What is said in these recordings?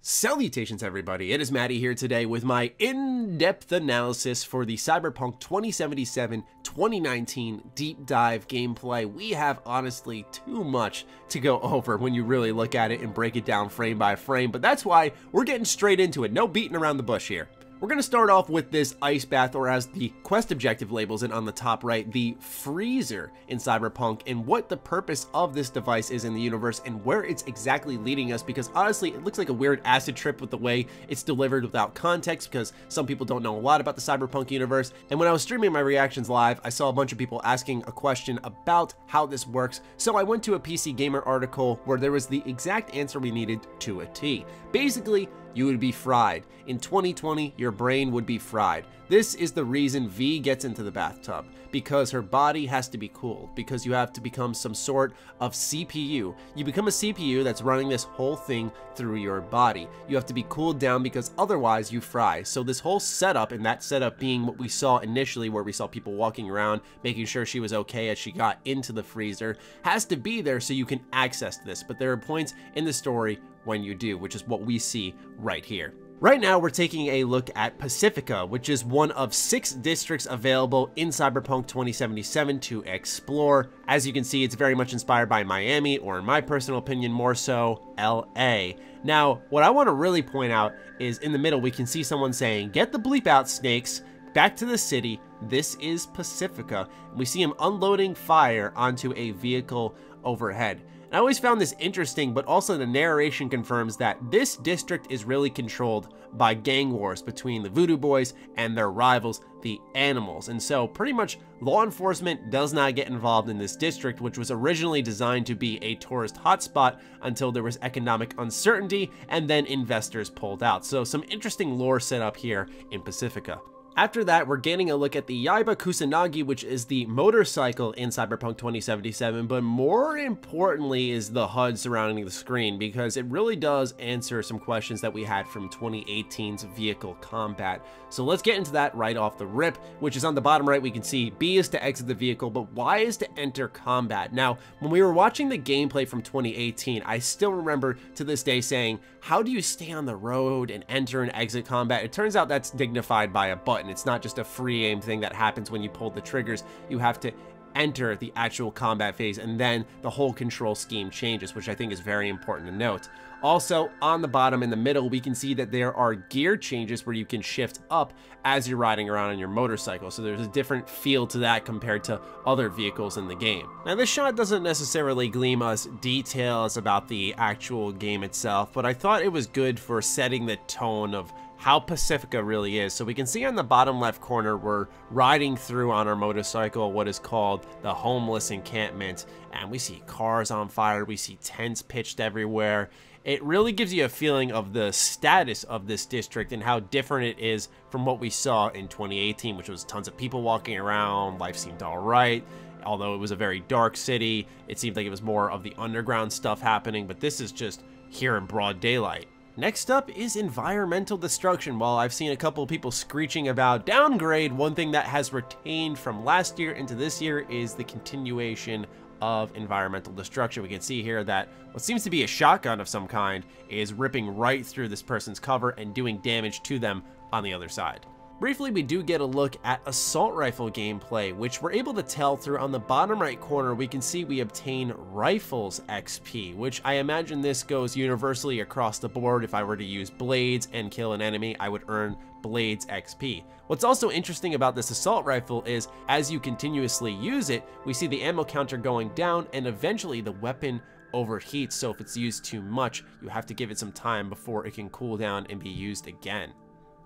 Salutations everybody, it is Matty here today with my in-depth analysis for the Cyberpunk 2077 2019 deep dive gameplay. We have honestly too much to go over when you really look at it and break it down frame by frame, but that's why we're getting straight into it, no beating around the bush here. We're going to start off with this ice bath, or as the quest objective labels it on the top right, the freezer in Cyberpunk, and what the purpose of this device is in the universe and where it's exactly leading us, because honestly it looks like a weird acid trip with the way it's delivered without context, because some people don't know a lot about the Cyberpunk universe. And when I was streaming my reactions live, I saw a bunch of people asking a question about how this works, so I went to a PC Gamer article where there was the exact answer we needed to a T. Basically, you would be fried. In 2020, your brain would be fried. This is the reason V gets into the bathtub, because her body has to be cooled, because you have to become some sort of CPU. You become a CPU that's running this whole thing through your body. You have to be cooled down because otherwise you fry. So this whole setup, and that setup being what we saw initially, where we saw people walking around, making sure she was okay as she got into the freezer, has to be there so you can access this. But there are points in the story when you do, which is what we see right here. Right now, we're taking a look at Pacifica, which is one of 6 districts available in Cyberpunk 2077 to explore. As you can see, it's very much inspired by Miami, or in my personal opinion, more so, LA. Now, what I want to really point out is in the middle, we can see someone saying, "Get the bleep out, snakes, back to the city, this is Pacifica." And we see him unloading fire onto a vehicle overhead. I always found this interesting, but also the narration confirms that this district is really controlled by gang wars between the Voodoo Boys and their rivals, the Animals. And so pretty much law enforcement does not get involved in this district, which was originally designed to be a tourist hotspot until there was economic uncertainty and then investors pulled out. So some interesting lore set up here in Pacifica. After that, we're getting a look at the Yaiba Kusanagi, which is the motorcycle in Cyberpunk 2077, but more importantly is the HUD surrounding the screen, because it really does answer some questions that we had from 2018's vehicle combat. So let's get into that right off the rip, which is on the bottom right. We can see B is to exit the vehicle, but Y is to enter combat. Now, when we were watching the gameplay from 2018, I still remember to this day saying, how do you stay on the road and enter and exit combat? It turns out that's dignified by a button. It's not just a free aim thing that happens when you pull the triggers. You have to enter the actual combat phase, and then the whole control scheme changes, which I think is very important to note. Also, on the bottom in the middle, we can see that there are gear changes where you can shift up as you're riding around on your motorcycle. So there's a different feel to that compared to other vehicles in the game. Now, this shot doesn't necessarily gleam us details about the actual game itself, but I thought it was good for setting the tone of how Pacifica really is. So we can see on the bottom left corner, we're riding through on our motorcycle what is called the homeless encampment, and we see cars on fire, we see tents pitched everywhere. It really gives you a feeling of the status of this district and how different it is from what we saw in 2018, which was tons of people walking around, life seemed all right. Although it was a very dark city, it seemed like it was more of the underground stuff happening, but this is just here in broad daylight. Next up is environmental destruction. While I've seen a couple of people screeching about downgrade, one thing that has retained from last year into this year is the continuation of environmental destruction. We can see here that what seems to be a shotgun of some kind is ripping right through this person's cover and doing damage to them on the other side. Briefly, we do get a look at assault rifle gameplay, which we're able to tell through on the bottom right corner. We can see we obtain rifles XP, which I imagine this goes universally across the board. If I were to use blades and kill an enemy, I would earn blades XP. What's also interesting about this assault rifle is as you continuously use it, we see the ammo counter going down and eventually the weapon overheats. So if it's used too much, you have to give it some time before it can cool down and be used again.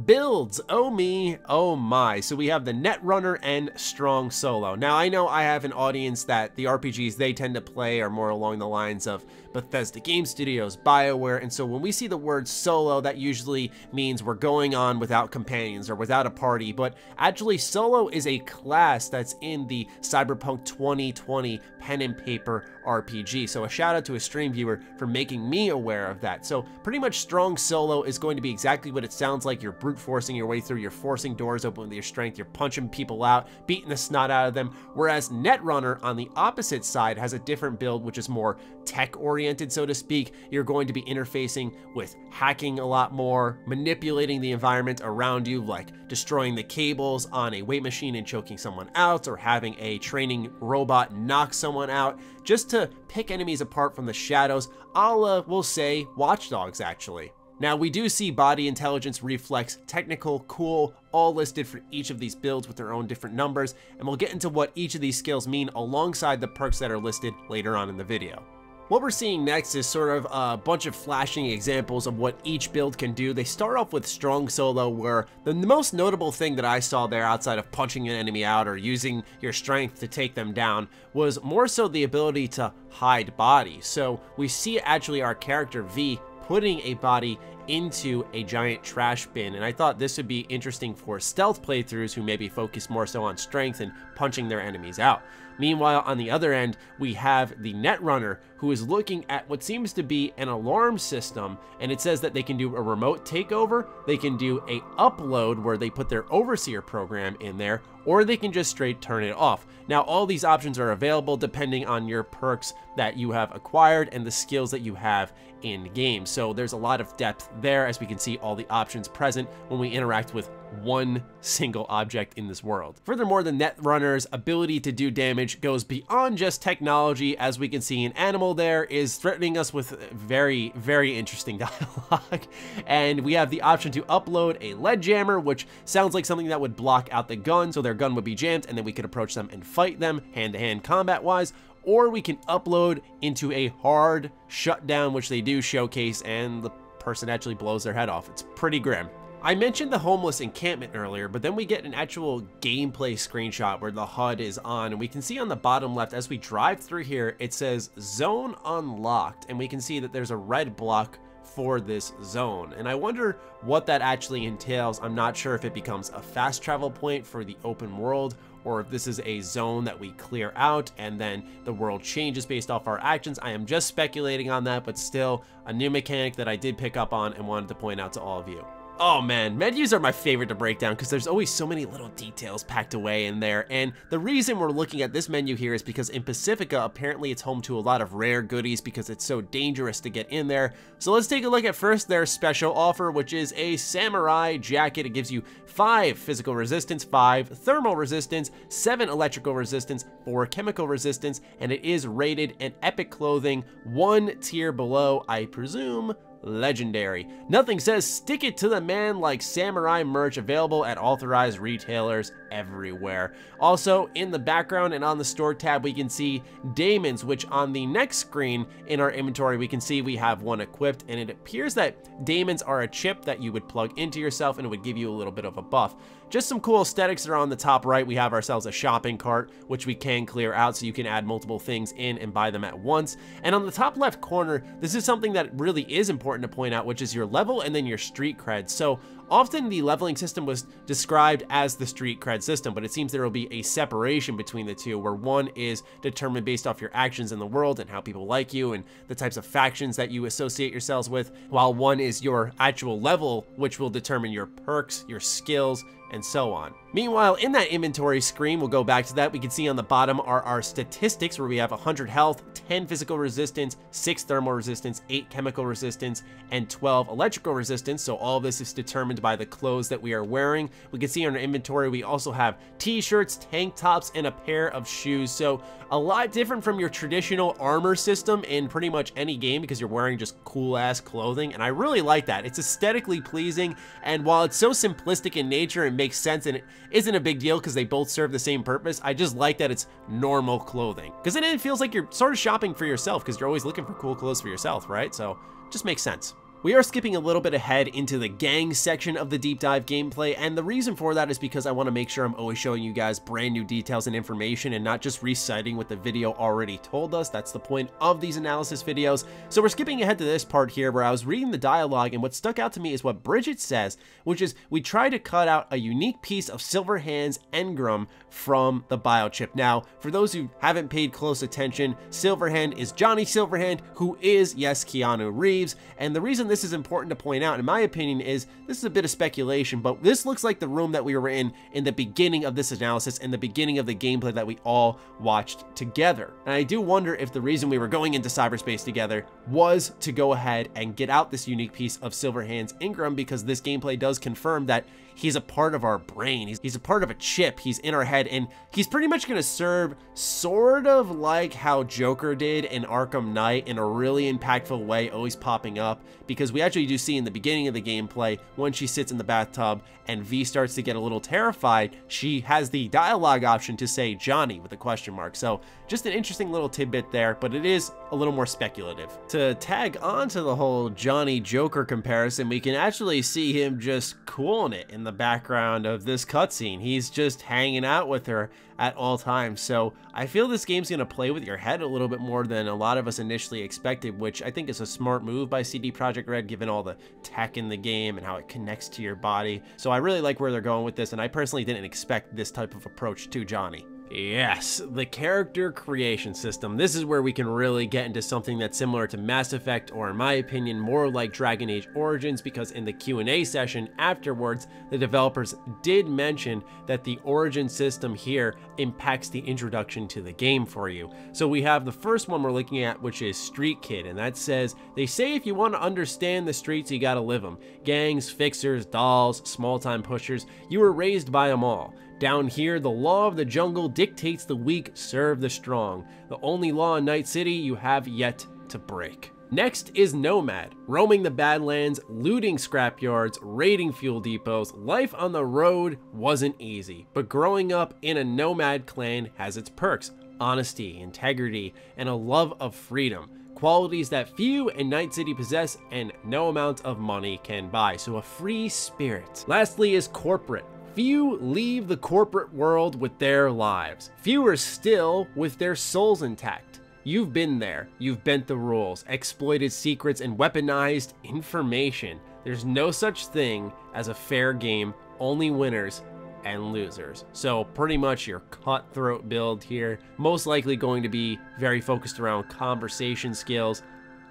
Builds, oh me, oh my. So we have the Netrunner and Strong Solo. Now I know I have an audience that the RPGs they tend to play are more along the lines of Bethesda Game Studios, BioWare, and so when we see the word solo, that usually means we're going on without companions or without a party, but actually solo is a class that's in the Cyberpunk 2020 pen and paper RPG. So a shout out to a stream viewer for making me aware of that. So pretty much Strong Solo is going to be exactly what it sounds like. You're brute forcing your way through, you're forcing doors open with your strength, you're punching people out, beating the snot out of them, whereas Netrunner on the opposite side has a different build, which is more tech-oriented, so to speak. You're going to be interfacing with hacking a lot more, manipulating the environment around you, like destroying the cables on a weight machine and choking someone out, or having a training robot knock someone out, just to pick enemies apart from the shadows, a la, we'll say, Watch Dogs, actually. Now, we do see body intelligence, reflex, technical, cool, all listed for each of these builds with their own different numbers, and we'll get into what each of these skills mean alongside the perks that are listed later on in the video. What we're seeing next is sort of a bunch of flashing examples of what each build can do. They start off with strong solo, where the most notable thing that I saw there outside of punching an enemy out or using your strength to take them down was more so the ability to hide body. So we see actually our character V putting a body into a giant trash bin, and I thought this would be interesting for stealth playthroughs who maybe focus more so on strength and punching their enemies out. Meanwhile, on the other end, we have the Netrunner, who is looking at what seems to be an alarm system, and it says that they can do a remote takeover, they can do a upload where they put their overseer program in there, or they can just straight turn it off. Now, all these options are available depending on your perks that you have acquired and the skills that you have in game. So there's a lot of depth there, as we can see all the options present when we interact with one single object in this world. Furthermore, the Netrunner's ability to do damage goes beyond just technology. As we can see, an animal there is threatening us with very, very interesting dialogue. And we have the option to upload a lead jammer, which sounds like something that would block out the gun, so their gun would be jammed, and then we could approach them and fight them hand-to-hand combat-wise. Or we can upload into a hard shutdown, which they do showcase, and the person actually blows their head off. It's pretty grim. I mentioned the homeless encampment earlier, but then we get an actual gameplay screenshot where the HUD is on, and we can see on the bottom left as we drive through here, it says zone unlocked, and we can see that there's a red block for this zone, and I wonder what that actually entails. I'm not sure if it becomes a fast travel point for the open world, or if this is a zone that we clear out and then the world changes based off our actions. I am just speculating on that, but still a new mechanic that I did pick up on and wanted to point out to all of you. Oh man, menus are my favorite to break down because there's always so many little details packed away in there, and the reason we're looking at this menu here is because in Pacifica, apparently it's home to a lot of rare goodies because it's so dangerous to get in there. So let's take a look at first their special offer, which is a samurai jacket. It gives you 5 physical resistance, 5 thermal resistance, 7 electrical resistance, 4 chemical resistance, and it is rated an epic clothing, 1 tier below, I presume, legendary. Nothing says stick it to the man like samurai merch, available at authorized retailers everywhere. Also, in the background and on the store tab, we can see daemons, which on the next screen in our inventory, we can see we have one equipped, and it appears that daemons are a chip that you would plug into yourself and it would give you a little bit of a buff. Just some cool aesthetics that are on the top right. We have ourselves a shopping cart, which we can clear out so you can add multiple things in and buy them at once. And on the top left corner, this is something that really is important to point out, which is your level and then your street cred. So often the leveling system was described as the street cred system, but it seems there will be a separation between the two, where one is determined based off your actions in the world and how people like you and the types of factions that you associate yourselves with, while one is your actual level, which will determine your perks, your skills, and so on. Meanwhile, in that inventory screen, we'll go back to that, we can see on the bottom are our statistics, where we have 100 health, 10 physical resistance, 6 thermal resistance, 8 chemical resistance, and 12 electrical resistance. So all of this is determined by the clothes that we are wearing. We can see in our inventory, we also have t-shirts, tank tops, and a pair of shoes. So a lot different from your traditional armor system in pretty much any game, because you're wearing just cool ass clothing. And I really like that. It's aesthetically pleasing. And while it's so simplistic in nature and makes sense, and it isn't a big deal because they both serve the same purpose, I just like that it's normal clothing, because then it feels like you're sort of shopping for yourself, because you're always looking for cool clothes for yourself, right? So just makes sense. We are skipping a little bit ahead into the gang section of the deep dive gameplay, and the reason for that is because I want to make sure I'm always showing you guys brand new details and information and not just reciting what the video already told us. That's the point of these analysis videos. So we're skipping ahead to this part here where I was reading the dialogue, and what stuck out to me is what Bridget says, which is, we try to cut out a unique piece of Silverhand's engram from the biochip. Now, for those who haven't paid close attention, Silverhand is Johnny Silverhand, who is, yes, Keanu Reeves, and the reason this this is important to point out, in my opinion, is this is a bit of speculation, but this looks like the room that we were in the beginning of this analysis and the beginning of the gameplay that we all watched together. And I do wonder if the reason we were going into cyberspace together was to go ahead and get out this unique piece of Silverhand's Ingram, because this gameplay does confirm that he's a part of our brain. He's a part of a chip. He's in our head, and he's pretty much going to serve sort of like how Joker did in Arkham Knight in a really impactful way, always popping up, because we actually do see in the beginning of the gameplay when she sits in the bathtub and V starts to get a little terrified, she has the dialogue option to say Johnny with a question mark. So just an interesting little tidbit there, but it is a little more speculative. To tag on to the whole Johnny Joker comparison, we can actually see him just cooling it in the background of this cutscene. He's just hanging out with her at all times. So I feel this game's going to play with your head a little bit more than a lot of us initially expected, which I think is a smart move by CD Projekt Red, given all the tech in the game and how it connects to your body. So I really like where they're going with this, and I personally didn't expect this type of approach to Johnny. Yes, the character creation system. This is where we can really get into something that's similar to Mass Effect, or in my opinion, more like Dragon Age Origins, because in the Q&A session afterwards, the developers did mention that the Origin system here impacts the introduction to the game for you. So we have the first one we're looking at, which is Street Kid, and that says, they say if you want to understand the streets, you gotta live them. Gangs, fixers, dolls, small-time pushers, you were raised by them all. Down here, the law of the jungle dictates the weak serve the strong. The only law in Night City you have yet to break. Next is Nomad, roaming the Badlands, looting scrapyards, raiding fuel depots. Life on the road wasn't easy, but growing up in a nomad clan has its perks: honesty, integrity, and a love of freedom. Qualities that few in Night City possess and no amount of money can buy, so a free spirit. Lastly is Corporate. Few leave the corporate world with their lives. Fewer still with their souls intact. You've been there. You've bent the rules, exploited secrets, and weaponized information. There's no such thing as a fair game, only winners and losers. So pretty much your cutthroat build here, most likely going to be very focused around conversation skills.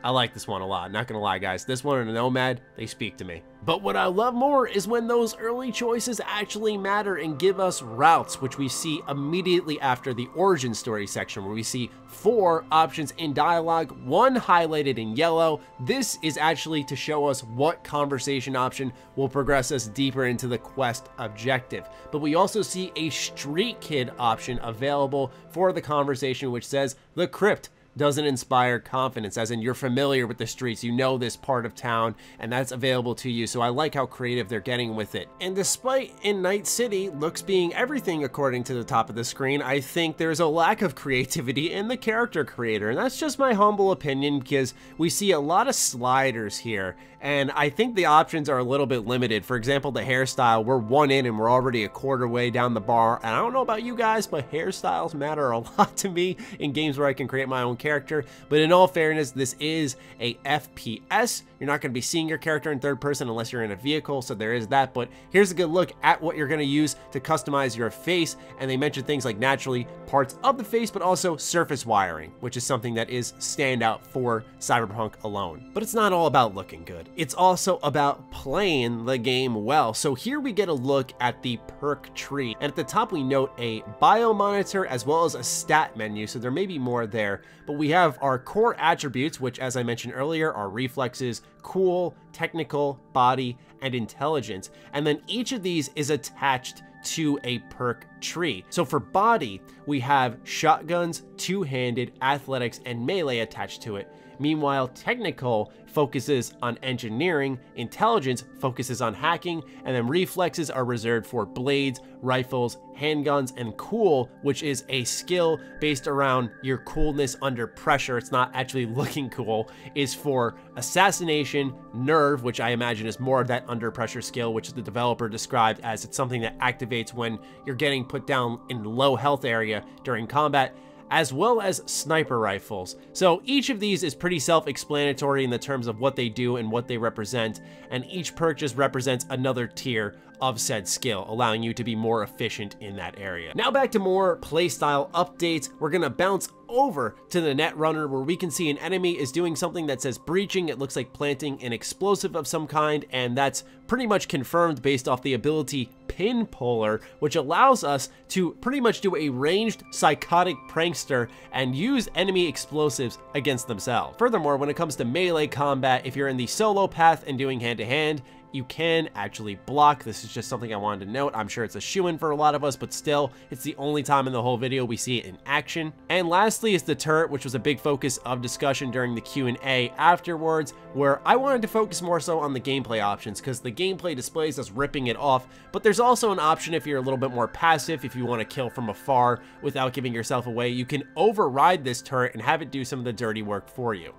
I like this one a lot, not gonna lie guys. This one and Nomad, they speak to me. But what I love more is when those early choices actually matter and give us routes, which we see immediately after the origin story section, where we see 4 options in dialogue, 1 highlighted in yellow. This is actually to show us what conversation option will progress us deeper into the quest objective. But we also see a Street Kid option available for the conversation, which says, the crypt doesn't inspire confidence, as in you're familiar with the streets, you know this part of town, and that's available to you. So I like how creative they're getting with it. And despite in Night City looks being everything according to the top of the screen, I think there's a lack of creativity in the character creator, and that's just my humble opinion, because we see a lot of sliders here, and I think the options are a little bit limited. For example, the hairstyle, we're 1 in and we're already a quarter way down the bar, and I don't know about you guys, but hairstyles matter a lot to me in games where I can create my own character. But in all fairness, this is a FPS. You're not going to be seeing your character in third person unless you're in a vehicle, so there is that. But here's a good look at what you're going to use to customize your face, and they mention things like naturally parts of the face, but also surface wiring, which is something that is standout for Cyberpunk alone. But it's not all about looking good. It's also about playing the game well. So here we get a look at the Perk Tree, and at the top we note a bio monitor as well as a stat menu, so there may be more there. But we have our core attributes, which as I mentioned earlier are reflexes, cool, technical, body, and intelligence. And then each of these is attached to a perk tree. So for body, we have shotguns, two-handed, athletics, and melee attached to it. Meanwhile, technical focuses on engineering, intelligence focuses on hacking, and then reflexes are reserved for blades, rifles, handguns, and cool, which is a skill based around your coolness under pressure. It's not actually looking cool, is for assassination, nerve, which I imagine is more of that under pressure skill, which the developer described as it's something that activates when you're getting put down in low health area during combat, as well as sniper rifles. So each of these is pretty self-explanatory in the terms of what they do and what they represent, and each perk just represents another tier of said skill, allowing you to be more efficient in that area. Now back to more playstyle updates. We're gonna bounce over to the Netrunner, where we can see an enemy is doing something that says breaching. It looks like planting an explosive of some kind, and that's pretty much confirmed based off the ability Pin Puller, which allows us to pretty much do a ranged psychotic prankster and use enemy explosives against themselves. Furthermore, when it comes to melee combat, if you're in the solo path and doing hand-to-hand, you can actually block. This is just something I wanted to note. I'm sure it's a shoo-in for a lot of us, but still, it's the only time in the whole video we see it in action. And lastly is the turret, which was a big focus of discussion during the Q&A afterwards, where I wanted to focus more so on the gameplay options, because the gameplay displays us ripping it off, but there's also an option if you're a little bit more passive, if you want to kill from afar without giving yourself away. You can override this turret and have it do some of the dirty work for you.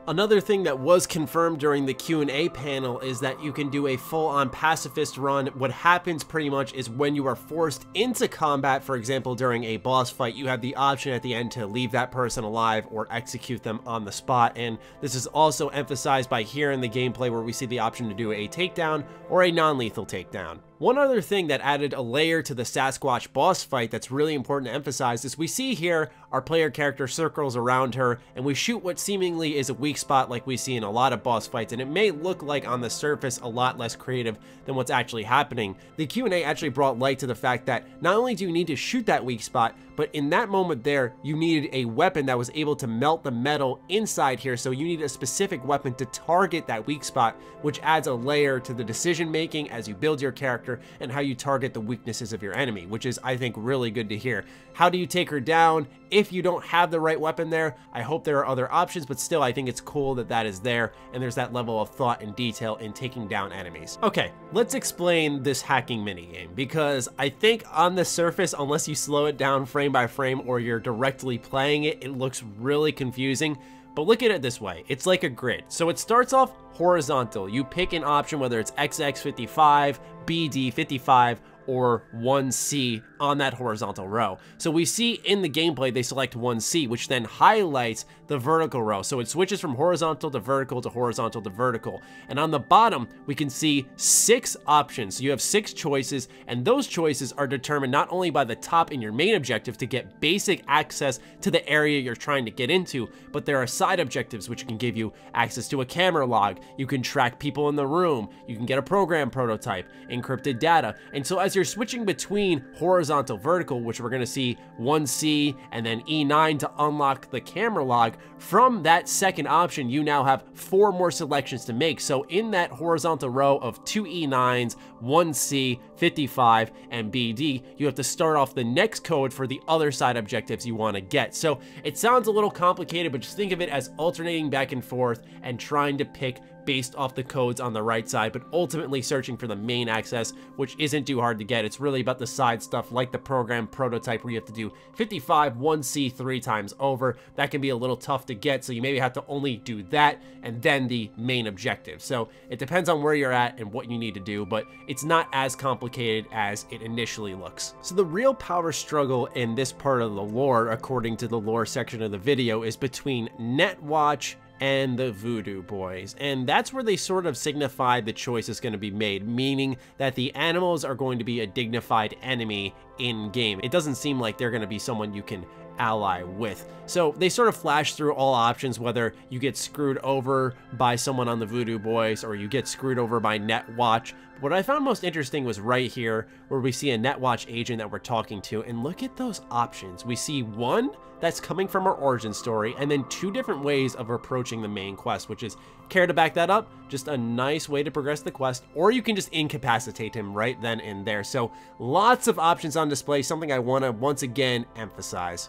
Another thing that was confirmed during the Q&A panel is that you can do a full-on pacifist run. What happens pretty much is when you are forced into combat, for example, during a boss fight, you have the option at the end to leave that person alive or execute them on the spot. And this is also emphasized by here in the gameplay, where we see the option to do a takedown or a non-lethal takedown. One other thing that added a layer to the Sasquatch boss fight that's really important to emphasize is we see here our player character circles around her, and we shoot what seemingly is a weak spot like we see in a lot of boss fights, and it may look like on the surface a lot less creative than what's actually happening. The Q&A actually brought light to the fact that not only do you need to shoot that weak spot, but in that moment there, you needed a weapon that was able to melt the metal inside here, so you need a specific weapon to target that weak spot, which adds a layer to the decision making as you build your character and how you target the weaknesses of your enemy, which is, I think, really good to hear. How do you take her down if you don't have the right weapon there? I hope there are other options, but still, I think it's cool that that is there, and there's that level of thought and detail in taking down enemies. Okay, let's explain this hacking minigame, because I think on the surface, unless you slow it down frame by frame or you're directly playing it, it looks really confusing. But look at it this way, it's like a grid. So it starts off horizontal. You pick an option, whether it's XX55, BD55, or 1C on that horizontal row. So we see in the gameplay they select 1C, which then highlights the vertical row. So it switches from horizontal to vertical to horizontal to vertical. And on the bottom, we can see 6 options. So you have 6 choices, and those choices are determined not only by the top in your main objective to get basic access to the area you're trying to get into, but there are side objectives which can give you access to a camera log. You can track people in the room. You can get a program prototype, encrypted data. And so as you're switching between horizontal, vertical, which we're going to see 1C and then E9 to unlock the camera log, from that second option, you now have 4 more selections to make. So in that horizontal row of 2 E9s, 1C, 55, and BD, you have to start off the next code for the other side objectives you want to get. So it sounds a little complicated, but just think of it as alternating back and forth and trying to pick based off the codes on the right side, but ultimately searching for the main access, which isn't too hard to get. It's really about the side stuff like the program prototype, where you have to do 55 1C 3 times over. That can be a little tough to get, so you maybe have to only do that and then the main objective. So it depends on where you're at and what you need to do, but it's not as complicated as it initially looks. So the real power struggle in this part of the lore, according to the lore section of the video, is between Netwatch and the Voodoo Boys, and that's where they sort of signify the choice is going to be made, meaning that the animals are going to be a dignified enemy in game. It doesn't seem like they're going to be someone you can ally with. So they sort of flash through all options, whether you get screwed over by someone on the Voodoo Boys or you get screwed over by Netwatch. What I found most interesting was right here, where we see a Netwatch agent that we're talking to, and look at those options. We see one that's coming from our origin story, and then 2 different ways of approaching the main quest, which is, care to back that up? Just a nice way to progress the quest, or you can just incapacitate him right then and there. So lots of options on display, something I want to once again emphasize.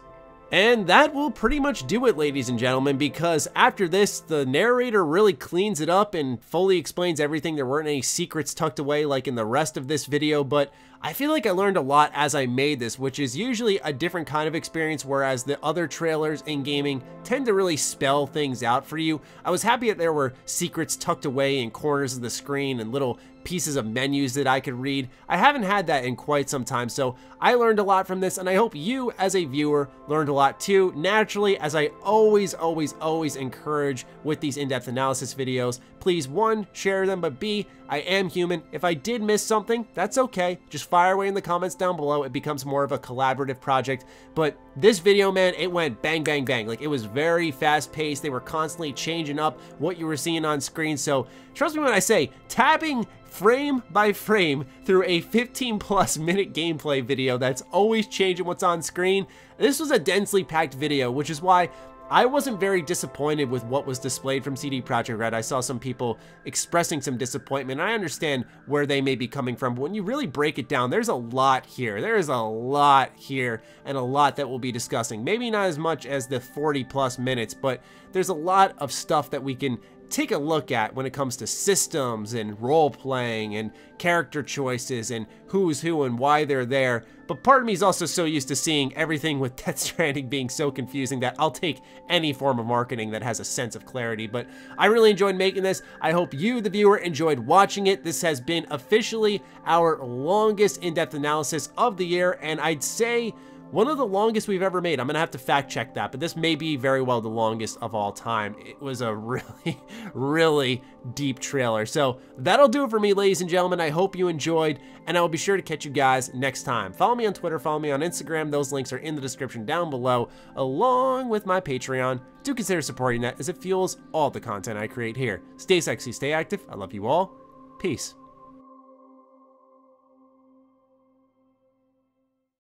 And that will pretty much do it, ladies and gentlemen, because after this, the narrator really cleans it up and fully explains everything. There weren't any secrets tucked away like in the rest of this video, but I feel like I learned a lot as I made this, which is usually a different kind of experience, whereas the other trailers in gaming tend to really spell things out for you. I was happy that there were secrets tucked away in corners of the screen and little pieces of menus that I could read. I haven't had that in quite some time, so I learned a lot from this, and I hope you, as a viewer, learned a lot too. Naturally, as I always encourage with these in-depth analysis videos, please, 1, share them, but B, I am human. If I did miss something, that's okay. Just fire away in the comments down below. It becomes more of a collaborative project. But this video, man, it went bang, bang, bang. Like, it was very fast-paced. They were constantly changing up what you were seeing on screen. So trust me when I say, tabbing frame by frame through a 15+ minute gameplay video that's always changing what's on screen. This was a densely packed video, which is why I wasn't very disappointed with what was displayed from CD Projekt Red. I saw some people expressing some disappointment. I understand where they may be coming from, but when you really break it down, there's a lot here. There is a lot here and a lot that we'll be discussing. Maybe not as much as the 40+ minutes, but there's a lot of stuff that we can take a look at when it comes to systems and role-playing and character choices and who's who and why they're there. But part of me is also so used to seeing everything with Death Stranding being so confusing that I'll take any form of marketing that has a sense of clarity. But I really enjoyed making this. I hope you, the viewer, enjoyed watching it. This has been officially our longest in-depth analysis of the year, and I'd say one of the longest we've ever made. I'm gonna have to fact check that, but this may be very well the longest of all time. It was a really deep trailer. So that'll do it for me, ladies and gentlemen. I hope you enjoyed, and I will be sure to catch you guys next time. Follow me on Twitter, follow me on Instagram. Those links are in the description down below, along with my Patreon. Do consider supporting that, as it fuels all the content I create here. Stay sexy, stay active. I love you all. Peace.